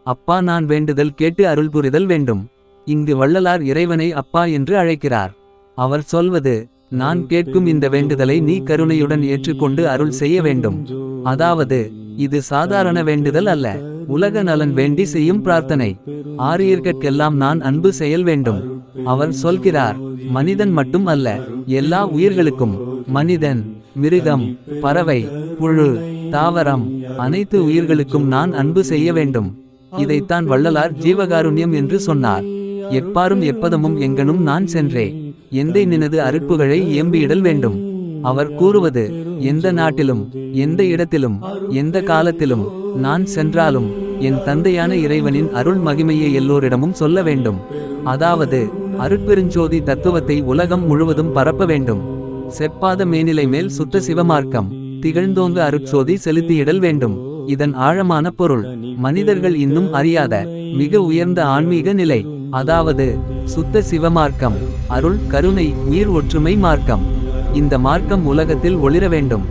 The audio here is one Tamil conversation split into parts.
அப்பா நான் வேண்டுதல் கேட்டு அருள் புரிதல் வேண்டும். இங்கு வள்ளலார் இறைவனை அப்பா என்று அழைக்கிறார். அவர் சொல்வது, நான் கேட்கும் இந்த வேண்டுதலை நீ கருணையுடன் ஏற்றுக்கொண்டு அருள் செய்ய வேண்டும். அதாவது இது சாதாரண வேண்டுதல் அல்ல, உலக நலன் வேண்டி செய்யும் பிரார்த்தனை. ஆரியர்கட்கெல்லாம் நான் அன்பு செயல் வேண்டும். அவர் சொல்கிறார், மனிதன் மட்டும் அல்ல, எல்லா உயிர்களுக்கும். மனிதன், மிருகம், பறவை, புழு, தாவரம், அனைத்து உயிர்களுக்கும் நான் அன்பு செய்ய வேண்டும். இதைத்தான் வள்ளலார் ஜீவகாருண்யம் என்று சொன்னார். எப்பாரும் எப்பதமும் எங்கனும் நான் சென்றே எந்தை நினது அருட்புகழை இயம்பியிடல் வேண்டும். அவர் கூறுவது, எந்த நாட்டிலும் எந்த இடத்திலும் எந்த காலத்திலும் நான் சென்றாலும் என் தந்தையான இறைவனின் அருள் மகிமையை எல்லோரிடமும் சொல்ல வேண்டும். அதாவது அருட்பெருஞ்சோதி தத்துவத்தை உலகம் முழுவதும் பரப்ப வேண்டும். செப்பாத மேனிலை மேல் சுத்த சிவமார்க்கம் திகழ்ந்தோங்க அருட்சோதி செலுத்தியிடல் வேண்டும். இதன் ஆழமான பொருள் மனிதர்கள் இன்னும் அறியாத மிக உயர்ந்த ஆன்மீக நிலை. அதாவது சுத்த சிவமார்க்கம், அருள், கருணை, உயிர் ஒற்றுமை மார்க்கம். இந்த மார்க்கம் உலகத்தில் ஒளிர வேண்டும்.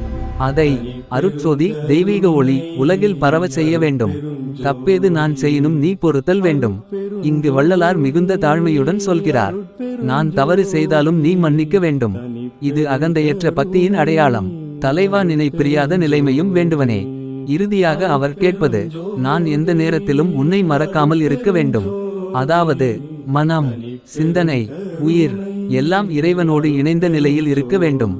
அதை அருட்சோதி தெய்வீக ஒளி உலகில் பரவ செய்ய வேண்டும். தப்பேது நான் செய்யினும் நீ பொறுத்தல் வேண்டும். இங்கு வள்ளலார் மிகுந்த தாழ்மையுடன் சொல்கிறார், நான் தவறு செய்தாலும் நீ மன்னிக்க வேண்டும். இது அகந்தையற்ற பக்தியின் அடையாளம். தலைவா நினை பிரியாத நிலைமையும் வேண்டுவனே. இறுதியாக அவர் கேட்பது, நான் எந்த நேரத்திலும் உன்னை மறக்காமல் இருக்க வேண்டும். அதாவது மனம், சிந்தனை, உயிர் எல்லாம் இறைவனோடு இணைந்த நிலையில் இருக்க வேண்டும்.